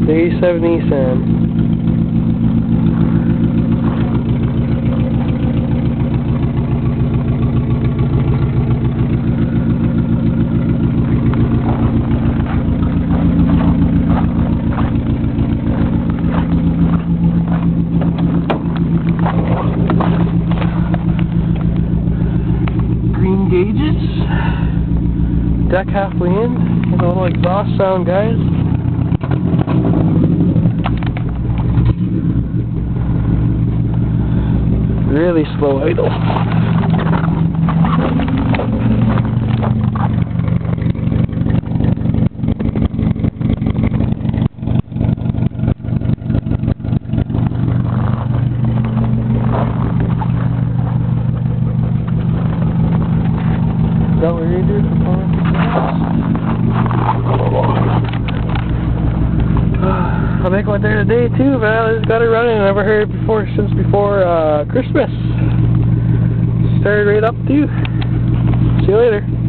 The 87 Nissan. Green gauges. Deck halfway in. Get a little exhaust sound, guys. Really slow idle. Is that what you do? I think I went there today too, but I just got it running. I never heard it before since before Christmas. Started right up too. See you later.